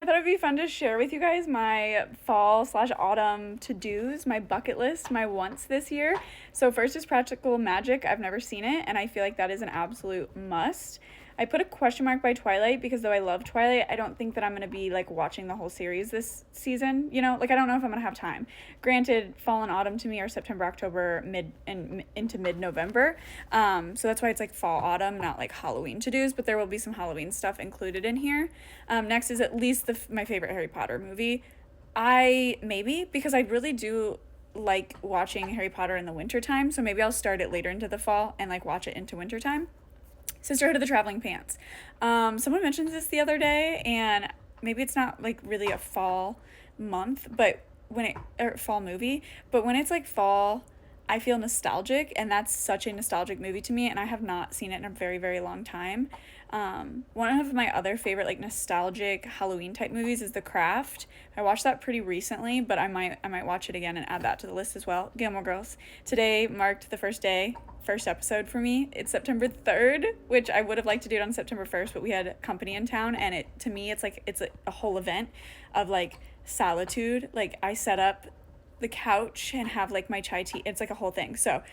thought it'd be fun to share with you guys my fall slash autumn to-dos, my bucket list, my wants this year. So first is Practical Magic. I've never seen it, and I feel like that is an absolute must. I put a question mark by Twilight because though I love Twilight, I don't think that I'm gonna be like watching the whole series this season. You know, like I don't know if I'm gonna have time. Granted, fall and autumn to me are September, October, mid and into mid-November. So that's why it's like fall, autumn, not like Halloween to-dos, but there will be some Halloween stuff included in here. Next is at least my favorite Harry Potter movie. I maybe because I really do like watching Harry Potter in the wintertime, so maybe I'll start it later into the fall and like watch it into wintertime. Sisterhood of the Traveling Pants. Someone mentioned this the other day, and maybe it's not like really a fall month, but when it or fall movie, but when it's like fall, I feel nostalgic, and that's such a nostalgic movie to me, and I have not seen it in a very, very long time. One of my other favorite like nostalgic Halloween type movies is The Craft. I watched that pretty recently, but I might watch it again and add that to the list as well. Gilmore Girls. Today marked the first episode for me. It's September 3rd, which I would have liked to do it on September 1st, but we had company in town, and it to me it's like it's a whole event of like solitude. Like I set up the couch and have like my chai tea. It's like a whole thing. So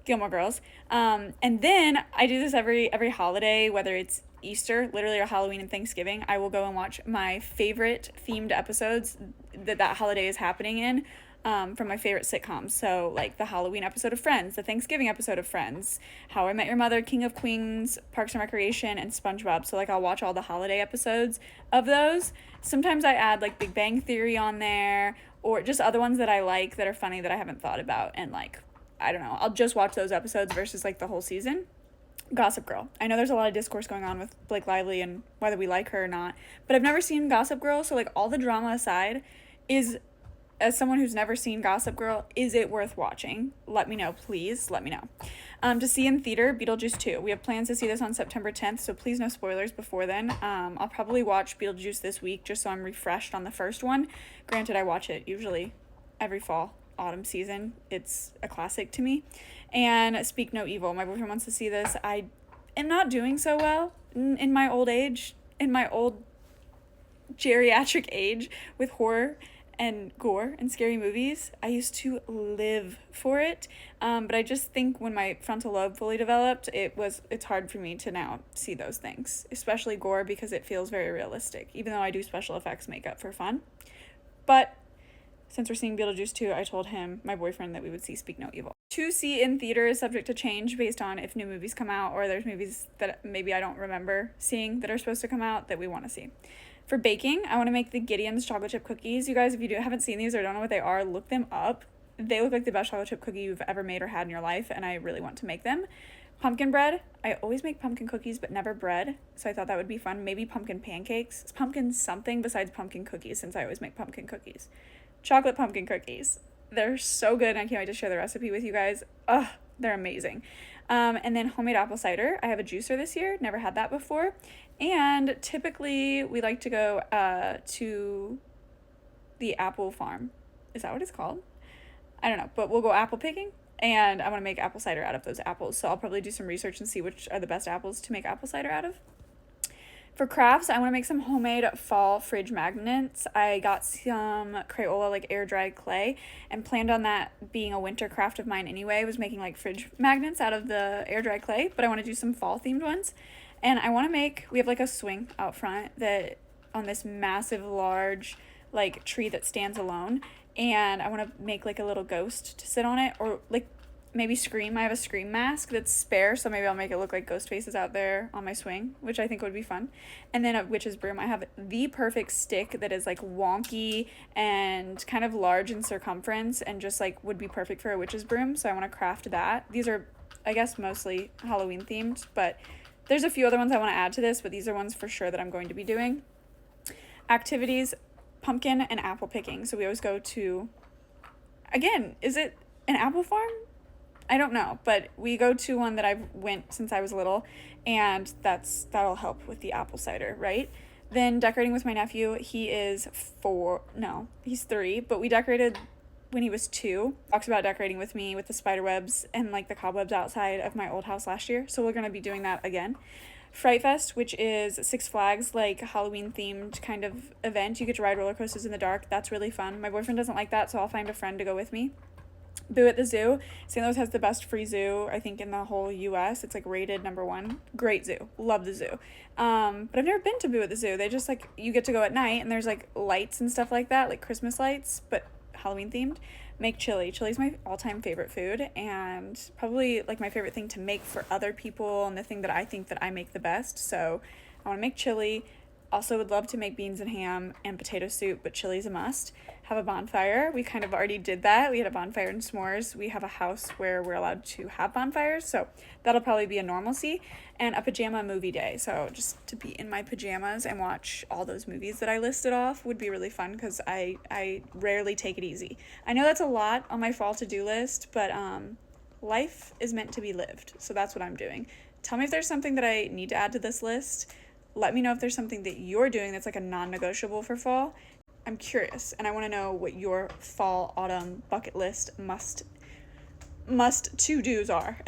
Gilmore Girls. And then I do this every holiday, whether it's Easter, literally, or Halloween and Thanksgiving. I will go and watch my favorite themed episodes that holiday is happening in. From my favorite sitcoms. So, like the Halloween episode of Friends, the Thanksgiving episode of Friends, How I Met Your Mother, King of Queens, Parks and Recreation, and SpongeBob. So, like, I'll watch all the holiday episodes of those. Sometimes I add, like, Big Bang Theory on there, or just other ones that I like that are funny that I haven't thought about. And, like, I don't know, I'll just watch those episodes versus, like, the whole season. Gossip Girl. I know there's a lot of discourse going on with Blake Lively and whether we like her or not, but I've never seen Gossip Girl, so, like, all the drama aside, is as someone who's never seen Gossip Girl, is it worth watching? Let me know, please. Let me know. To see in theater, Beetlejuice 2. We have plans to see this on September 10th, so please no spoilers before then. I'll probably watch Beetlejuice this week just so I'm refreshed on the first one. Granted, I watch it usually every fall, autumn season. It's a classic to me. And Speak No Evil. My boyfriend wants to see this. I am not doing so well in my old age, in my old geriatric age with horror and gore and scary movies. I used to live for it, but I just think when my frontal lobe fully developed, it's hard for me to now see those things, especially gore, because it feels very realistic, even though I do special effects makeup for fun. But since we're seeing Beetlejuice 2, I told him, my boyfriend, that we would see Speak No Evil. To see in theater is subject to change based on if new movies come out or there's movies that maybe I don't remember seeing that are supposed to come out that we want to see. For baking, I want to make the Gideon's chocolate chip cookies. You guys, if you haven't seen these or don't know what they are, look them up. They look like the best chocolate chip cookie you've ever made or had in your life, and I really want to make them. Pumpkin bread. I always make pumpkin cookies, but never bread, so I thought that would be fun. Maybe pumpkin pancakes. It's pumpkin something besides pumpkin cookies, since I always make pumpkin cookies. Chocolate pumpkin cookies. They're so good, and I can't wait to share the recipe with you guys. Ugh, they're amazing. And then homemade apple cider. I have a juicer this year. Never had that before. And typically we like to go to the apple farm. Is that what it's called? I don't know, but we'll go apple picking, and I want to make apple cider out of those apples. So I'll probably do some research and see which are the best apples to make apple cider out of. For crafts, I want to make some homemade fall fridge magnets. I got some Crayola, like air dried clay, and planned on that being a winter craft of mine anyway. I was making like fridge magnets out of the air dried clay, but I want to do some fall themed ones. And I want to we have like a swing out front that on this massive, large, like tree that stands alone. And I want to make like a little ghost to sit on it, or like maybe Scream. I have a Scream mask that's spare, so maybe I'll make it look like ghost faces out there on my swing, which I think would be fun. And then a witch's broom. I have the perfect stick that is like wonky and kind of large in circumference and just like would be perfect for a witch's broom, so I want to craft that. These are, I guess, mostly Halloween themed, but there's a few other ones I want to add to this, but these are ones for sure that I'm going to be doing. Activities, pumpkin and apple picking. So we always go to, again, is it an apple farm? I don't know, but we go to one that I've went since I was little, and that'll help with the apple cider, right? Then decorating with my nephew. He's 3, but we decorated when he was 2. Talks about decorating with me with the spider webs and like the cobwebs outside of my old house last year, so we're going to be doing that again. Fright Fest, which is Six Flags, like Halloween themed kind of event. You get to ride roller coasters in the dark. That's really fun. My boyfriend doesn't like that, so I'll find a friend to go with me. Boo at the Zoo. St. Louis has the best free zoo, I think, in the whole US. It's like rated #1. Great zoo. Love the zoo. But I've never been to Boo at the Zoo. They just like, you get to go at night and there's like lights and stuff like that, like Christmas lights, but Halloween themed. Make chili. Chili's my all-time favorite food and probably like my favorite thing to make for other people and the thing that I think that I make the best. So I want to make chili. Also would love to make beans and ham and potato soup, but chili's a must. Have a bonfire. We kind of already did that. We had a bonfire and s'mores. We have a house where we're allowed to have bonfires, so that'll probably be a normalcy. And a pajama movie day. So just to be in my pajamas and watch all those movies that I listed off would be really fun because I rarely take it easy. I know that's a lot on my fall to-do list, but life is meant to be lived, so that's what I'm doing. Tell me if there's something that I need to add to this list. Let me know if there's something that you're doing that's like a non-negotiable for fall. I'm curious, and I want to know what your fall, autumn bucket list must to-dos are.